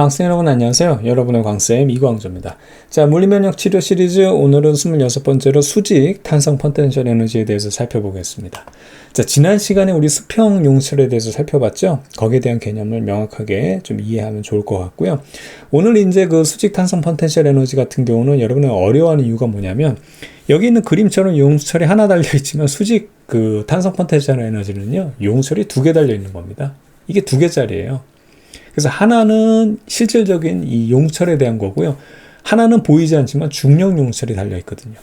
학생 여러분 안녕하세요. 여러분의 광쌤 이광조입니다. 자, 물리면역 치료 시리즈 오늘은 26번째로 수직 탄성 포텐셜 에너지에 대해서 살펴보겠습니다. 자, 지난 시간에 우리 수평 용철에 대해서 살펴봤죠? 거기에 대한 개념을 명확하게 좀 이해하면 좋을 것 같고요. 오늘 이제 그 수직 탄성 포텐셜 에너지 같은 경우는 여러분은 어려워하는 이유가 뭐냐면 여기 있는 그림처럼 용철이 하나 달려있지만 수직 그 탄성 포텐셜 에너지는요, 용철이 두 개 달려있는 겁니다. 이게 두 개짜리예요. 그래서 하나는 실질적인 이 용철에 대한 거고요. 하나는 보이지 않지만 중력 용철이 달려있거든요.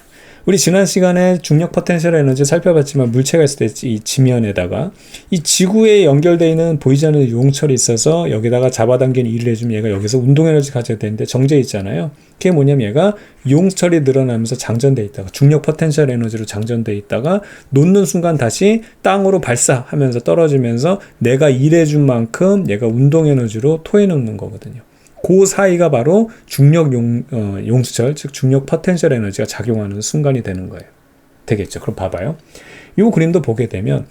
우리 지난 시간에 중력 포텐셜 에너지 살펴봤지만 물체가 있을 때 이 지면에다가 이 지구에 연결되어 있는 보이지 않는 용철이 있어서 여기다가 잡아당기는 일을 해주면 얘가 여기서 운동 에너지 가져야 되는데 정제 있잖아요. 그게 뭐냐면 얘가 용철이 늘어나면서 장전돼 있다가 중력 포텐셜 에너지로 장전돼 있다가 놓는 순간 다시 땅으로 발사하면서 떨어지면서 내가 일해준 만큼 얘가 운동 에너지로 토해놓는 거거든요. 그 사이가 바로 중력 용수철, 즉 중력 포텐셜 에너지가 작용하는 순간이 되는 거예요. 되겠죠? 그럼 봐봐요. 이 그림도 보게 되면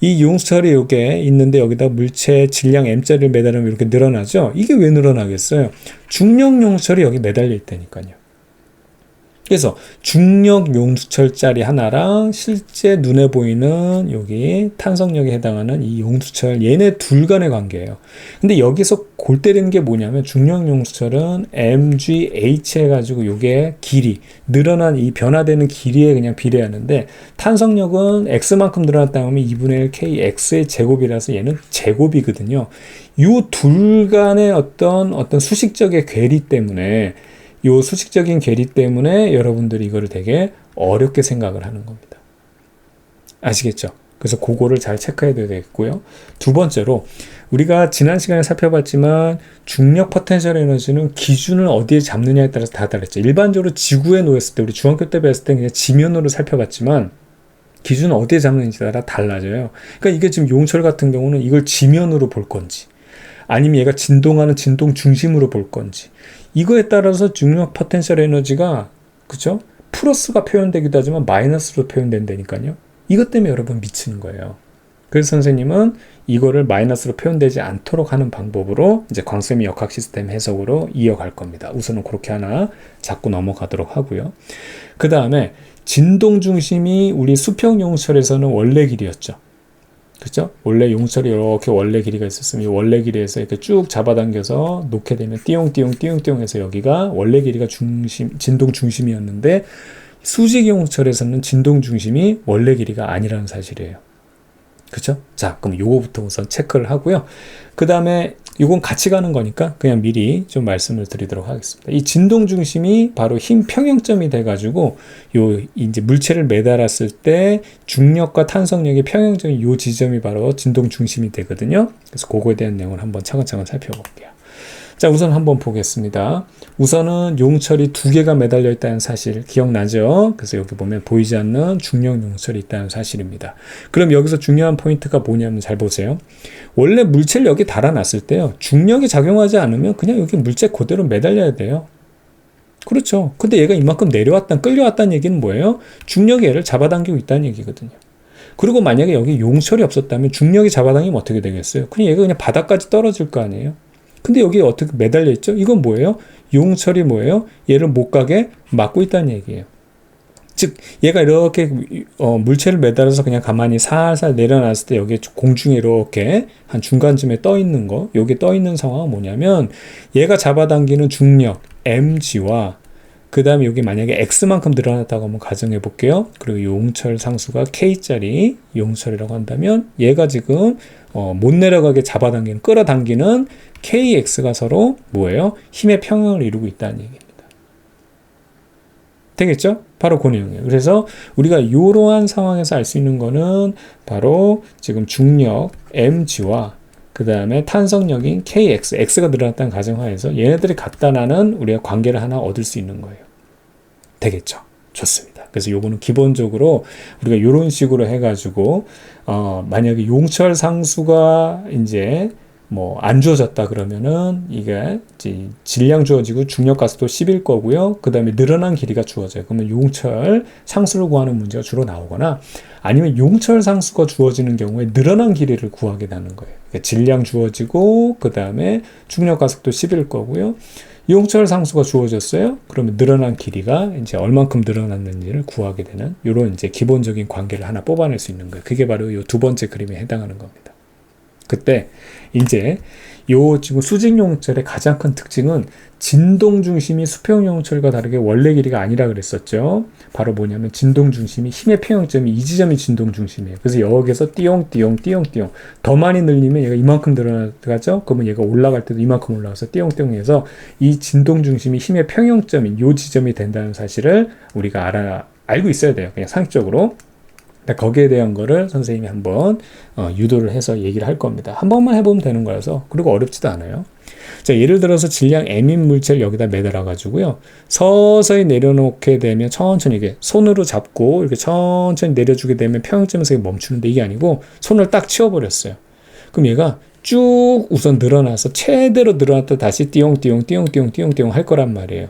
이 용수철이 이렇게 있는데 여기다 물체 질량 M자리를 매달으면 이렇게 늘어나죠? 이게 왜 늘어나겠어요? 중력 용수철이 여기 매달려 있다니까요. 그래서 중력 용수철짜리 하나랑 실제 눈에 보이는 여기 탄성력에 해당하는 이 용수철 얘네 둘 간의 관계예요. 근데 여기서 골 때리는 게 뭐냐면 중력 용수철은 MGH 해가지고 요게 길이 늘어난 이 변화되는 길이에 그냥 비례하는데 탄성력은 X만큼 늘어났다 하면 2분의 1 KX의 제곱이라서 얘는 제곱이거든요. 요 둘 간의 어떤 수식적의 괴리 때문에 요 수식적인 괴리 때문에 여러분들이 이거를 되게 어렵게 생각을 하는 겁니다. 아시겠죠? 그래서 그거를 잘 체크해야 되겠고요. 두 번째로 우리가 지난 시간에 살펴봤지만 중력 포텐셜 에너지는 기준을 어디에 잡느냐에 따라서 다 다르죠. 일반적으로 지구에 놓였을 때 우리 중학교 때 배웠을 때 그냥 지면으로 살펴봤지만 기준을 어디에 잡는지 따라 달라져요. 그러니까 이게 지금 용철 같은 경우는 이걸 지면으로 볼 건지 아니면 얘가 진동하는 진동 중심으로 볼 건지 이거에 따라서 중력 포텐셜 에너지가 그죠? 플러스가 표현되기도 하지만 마이너스로 표현된다니까요. 이것 때문에 여러분 미치는 거예요. 그래서 선생님은 이거를 마이너스로 표현되지 않도록 하는 방법으로 이제 광쌤이 역학 시스템 해석으로 이어갈 겁니다. 우선은 그렇게 하나 잡고 넘어가도록 하고요. 그 다음에 진동 중심이 우리 수평 용철에서는 원래 길이었죠. 그죠? 원래 용철이 이렇게 원래 길이가 있었으면 이 원래 길이에서 이렇게 쭉 잡아당겨서 놓게 되면 띠용띠용 해서 여기가 원래 길이가 진동 중심이었는데 수직 용철에서는 진동 중심이 원래 길이가 아니라는 사실이에요. 그죠? 자, 그럼 요거부터 우선 체크를 하고요. 그 다음에 이건 같이 가는 거니까 그냥 미리 좀 말씀을 드리도록 하겠습니다. 이 진동 중심이 바로 힘 평형점이 돼가지고 요 이제 물체를 매달았을 때 중력과 탄성력의 평형점이 요 지점이 바로 진동 중심이 되거든요. 그래서 그거에 대한 내용을 한번 차근차근 살펴볼게요. 자, 우선 한번 보겠습니다. 우선은 용철이 두 개가 매달려 있다는 사실 기억나죠? 그래서 여기 보면 보이지 않는 중력 용철이 있다는 사실입니다. 그럼 여기서 중요한 포인트가 뭐냐면 잘 보세요. 원래 물체를 여기 달아놨을 때요. 중력이 작용하지 않으면 그냥 여기 물체 그대로 매달려야 돼요. 그렇죠. 근데 얘가 이만큼 끌려왔다는 얘기는 뭐예요? 중력이 얘를 잡아당기고 있다는 얘기거든요. 그리고 만약에 여기 용철이 없었다면 중력이 잡아당기면 어떻게 되겠어요? 그냥 얘가 그냥 바닥까지 떨어질 거 아니에요? 근데 여기 어떻게 매달려 있죠? 이건 뭐예요? 용철이 뭐예요? 얘를 못 가게 막고 있다는 얘기예요. 즉 얘가 이렇게 물체를 매달아서 그냥 가만히 살살 내려놨을 때 여기 공중에 이렇게 한 중간쯤에 떠 있는 거, 여기 떠 있는 상황은 뭐냐면 얘가 잡아당기는 중력 mg와 그 다음에 여기 만약에 x만큼 늘어났다고 한번 가정해 볼게요. 그리고 용철 상수가 k짜리 용철이라고 한다면 얘가 지금 못 내려가게 잡아당기는 끌어당기는 kx가 서로 뭐예요? 힘의 평형을 이루고 있다는 얘기입니다. 되겠죠? 바로 그 내용이에요. 그래서 우리가 이러한 상황에서 알 수 있는 거는 바로 지금 중력 mg와 그 다음에 탄성력인 kx, x가 늘어났다는 가정하에서 얘네들이 같다라는 우리가 관계를 하나 얻을 수 있는 거예요. 되겠죠? 좋습니다. 그래서 요거는 기본적으로 우리가 이런 식으로 해가지고 만약에 용철 상수가 이제 뭐 안 주어졌다 그러면은 이게 이제 질량 주어지고 중력 가속도 10일 거고요. 그 다음에 늘어난 길이가 주어져요. 그러면 용철 상수를 구하는 문제가 주로 나오거나 아니면 용철 상수가 주어지는 경우에 늘어난 길이를 구하게 되는 거예요. 그러니까 질량 주어지고 그 다음에 중력 가속도 10일 거고요. 용철 상수가 주어졌어요. 그러면 늘어난 길이가 이제 얼만큼 늘어났는지를 구하게 되는 이런 이제 기본적인 관계를 하나 뽑아낼 수 있는 거예요. 그게 바로 이 두 번째 그림에 해당하는 겁니다. 그때 이제 요 지금 수직용철의 가장 큰 특징은 진동 중심이 수평용철과 다르게 원래 길이가 아니라 그랬었죠. 바로 뭐냐면 진동 중심이 힘의 평형점이 이 지점이 진동 중심이에요. 그래서 여기서 띠용띠용 띠용띠용 더 많이 늘리면 얘가 이만큼 늘어나가죠. 그러면 얘가 올라갈 때도 이만큼 올라가서 띠용띠용 해서 이 진동 중심이 힘의 평형점인 요 지점이 된다는 사실을 우리가 알고 있어야 돼요. 그냥 상식적으로. 거기에 대한 거를 선생님이 한번 유도를 해서 얘기를 할 겁니다. 한 번만 해보면 되는 거라서 그리고 어렵지도 않아요. 자, 예를 들어서 질량 M인 물체를 여기다 매달아 가지고요. 서서히 내려놓게 되면 천천히 이게 손으로 잡고 이렇게 천천히 내려주게 되면 평형점에서 멈추는데 이게 아니고 손을 딱 치워버렸어요. 그럼 얘가 쭉 우선 늘어나서 최대로 늘어났다 다시 띠용띠용 띠용띠용 띠용띠용 할 거란 말이에요.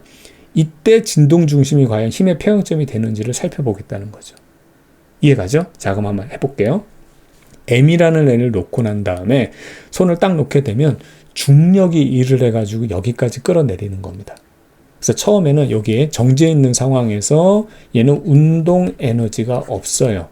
이때 진동 중심이 과연 힘의 평형점이 되는지를 살펴보겠다는 거죠. 이해가죠? 자, 그럼 한번 해볼게요. M이라는 애를 놓고 난 다음에 손을 딱 놓게 되면 중력이 일을 해가지고 여기까지 끌어내리는 겁니다. 그래서 처음에는 여기에 정지해 있는 상황에서 얘는 운동 에너지가 없어요.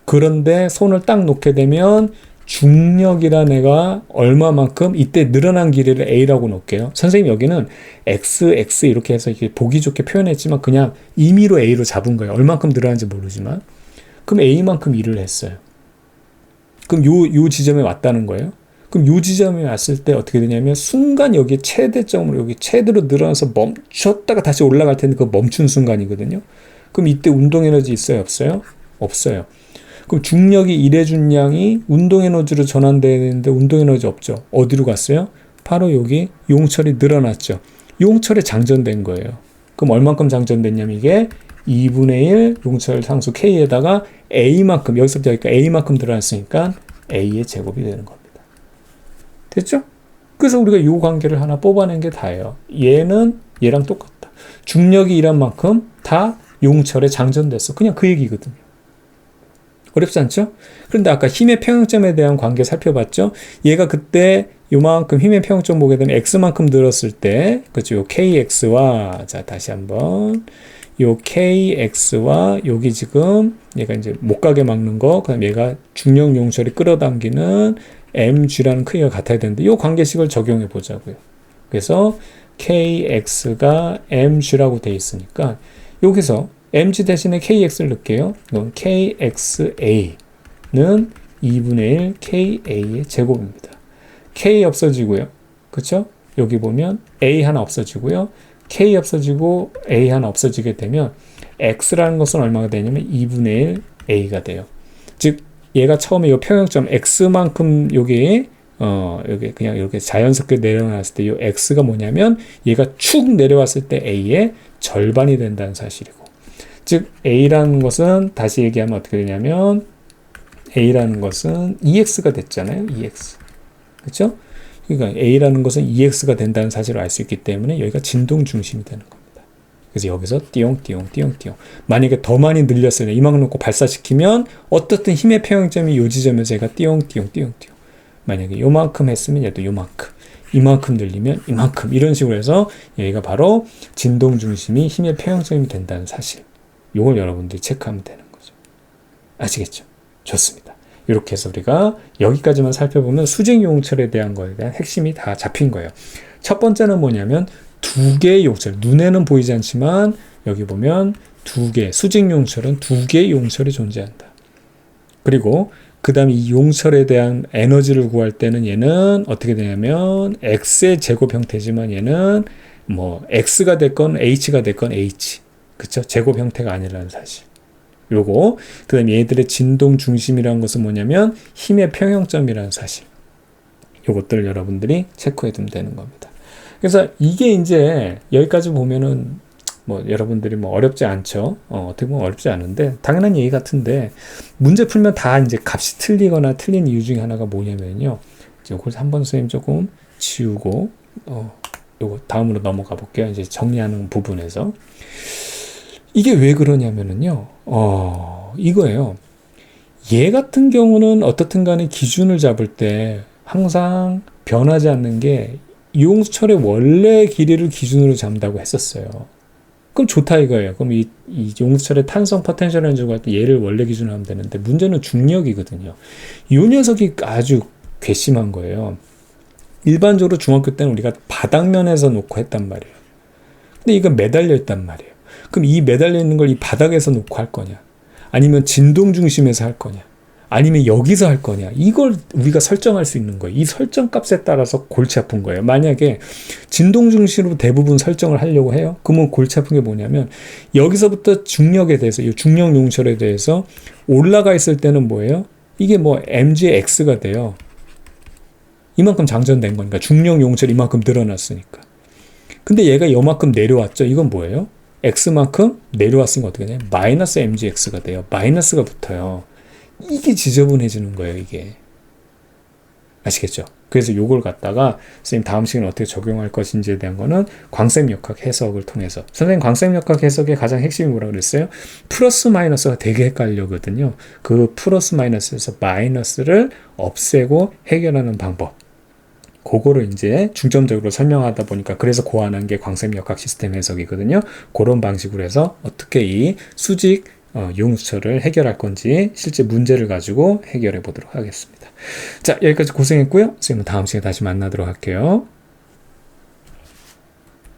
그런데 손을 딱 놓게 되면 중력이라는 애가 얼마만큼 이때 늘어난 길이를 A라고 놓을게요. 선생님 여기는 X 이렇게 해서 이렇게 보기 좋게 표현했지만 그냥 임의로 A로 잡은 거예요. 얼만큼 늘어난지 모르지만. 그럼 A만큼 일을 했어요. 그럼 요 지점에 왔다는 거예요. 그럼 요 지점에 왔을 때 어떻게 되냐면 순간 여기 최대점으로 여기 최대로 늘어나서 멈췄다가 다시 올라갈 텐데 그 멈춘 순간이거든요. 그럼 이때 운동 에너지 있어요? 없어요? 없어요. 그럼 중력이 일해준 양이 운동 에너지로 전환돼야 되는데 운동 에너지 없죠. 어디로 갔어요? 바로 여기 용철이 늘어났죠. 용철에 장전된 거예요. 그럼 얼만큼 장전됐냐면 이게 2분의 1 용철 상수 K에다가 A만큼 여기서부터 여기까지 A만큼 늘어났으니까 A의 제곱이 되는 겁니다. 됐죠? 그래서 우리가 이 관계를 하나 뽑아낸 게 다예요. 얘는 얘랑 똑같다. 중력이 일한 만큼 다 용철에 장전됐어. 그냥 그 얘기거든요. 어렵지 않죠? 그런데 아까 힘의 평형점에 대한 관계 살펴봤죠? 얘가 그때 요만큼 힘의 평형점 보게 되면 X만큼 늘었을 때, 그렇죠? 요 KX와, 자, 다시 한번. 요 KX와 여기 지금 얘가 이제 못 가게 막는 거, 그 다음 얘가 중력 용철이 끌어당기는 mg라는 크기가 같아야 되는데 요 관계식을 적용해 보자고요. 그래서 KX가 mg라고 돼 있으니까 여기서 mg 대신에 KX를 넣을게요. 그럼 KXA는 2분의 1 KA의 제곱입니다. K 없어지고요. 그쵸? 여기 보면 A 하나 없어지고요. K 없어지고 A 하나 없어지게 되면 X라는 것은 얼마가 되냐면 2분의 1 A가 돼요. 즉 얘가 처음에 이 평형점 X만큼 여기 그냥 이렇게 자연스럽게 내려놨을 때 이 X가 뭐냐면 얘가 축 내려왔을 때 A의 절반이 된다는 사실이고, 즉 A라는 것은 다시 얘기하면 어떻게 되냐면 A라는 것은 EX가 됐잖아요. EX. 그렇죠? 그러니까 A라는 것은 EX가 된다는 사실을 알 수 있기 때문에 여기가 진동 중심이 되는 겁니다. 그래서 여기서 띠용띠용 띠용띠용. 만약에 더 많이 늘렸어요. 이만큼 놓고 발사시키면 어떻든 힘의 평형점이 요 지점에서 얘가 띠용띠용 띠용띠용. 만약에 요만큼 했으면 얘도 요만큼. 이만큼 늘리면 이만큼. 이런 식으로 해서 여기가 바로 진동 중심이 힘의 평형점이 된다는 사실. 이걸 여러분들이 체크하면 되는 거죠. 아시겠죠? 좋습니다. 이렇게 해서 우리가 여기까지만 살펴보면 수직용철에 대한 거에 대한 핵심이 다 잡힌 거예요. 첫 번째는 뭐냐면 두 개의 용철, 눈에는 보이지 않지만 여기 보면 두 개, 수직용철은 두 개의 용철이 존재한다. 그리고 그 다음에 이 용철에 대한 에너지를 구할 때는 얘는 어떻게 되냐면 X의 제곱 형태지만 얘는 뭐 X가 됐건 H가 됐건 H, 그쵸? 제곱 형태가 아니라는 사실. 요거, 그 다음에 얘들의 진동 중심이라는 것은 뭐냐면 힘의 평형점이라는 사실. 요것들을 여러분들이 체크해 두면 되는 겁니다. 그래서 이게 이제 여기까지 보면은 뭐 여러분들이 뭐 어렵지 않죠. 어떻게 보면 어렵지 않은데 당연한 얘기 같은데 문제 풀면 다 이제 값이 틀리거나 틀린 이유 중에 하나가 뭐냐면요. 이걸 한번 선생님 조금 지우고 요거 다음으로 넘어가 볼게요. 이제 정리하는 부분에서 이게 왜 그러냐면은요. 이거예요. 얘 같은 경우는 어떻든 간에 기준을 잡을 때 항상 변하지 않는 게 이용수철의 원래 길이를 기준으로 잡는다고 했었어요. 그럼 좋다 이거예요. 그럼 이 용수철의 탄성 포텐셜 에너지가 얘를 원래 기준으로 하면 되는데 문제는 중력이거든요. 이 녀석이 아주 괘씸한 거예요. 일반적으로 중학교 때는 우리가 바닥면에서 놓고 했단 말이에요. 근데 이건 매달려 있단 말이에요. 그럼 이 매달려 있는 걸 이 바닥에서 놓고 할 거냐? 아니면 진동 중심에서 할 거냐? 아니면 여기서 할 거냐? 이걸 우리가 설정할 수 있는 거예요. 이 설정 값에 따라서 골치 아픈 거예요. 만약에 진동 중심으로 대부분 설정을 하려고 해요. 그러면 골치 아픈 게 뭐냐면 여기서부터 중력에 대해서 이 중력 용철에 대해서 올라가 있을 때는 뭐예요? 이게 뭐 mg의 x가 돼요. 이만큼 장전된 거니까 중력 용철이 이만큼 늘어났으니까. 근데 얘가 요만큼 내려왔죠. 이건 뭐예요? x만큼 내려왔으니까 어떻게 되냐? 마이너스 mgx가 돼요. 마이너스가 붙어요. 이게 지저분해지는 거예요, 이게. 아시겠죠? 그래서 요걸 갖다가 선생님 다음 시간에 어떻게 적용할 것인지에 대한 거는 광쌤역학 해석을 통해서. 선생님 광쌤역학 해석의 가장 핵심이 뭐라고 그랬어요? 플러스 마이너스가 되게 헷갈려거든요. 그 플러스 마이너스에서 마이너스를 없애고 해결하는 방법. 그거를 이제 중점적으로 설명하다 보니까 그래서 고안한 게 광쌤역학 시스템 해석이거든요. 그런 방식으로 해서 어떻게 이 수직 용수철을 해결할 건지 실제 문제를 가지고 해결해 보도록 하겠습니다. 자, 여기까지 고생했고요. 선생님은 다음 시간에 다시 만나도록 할게요.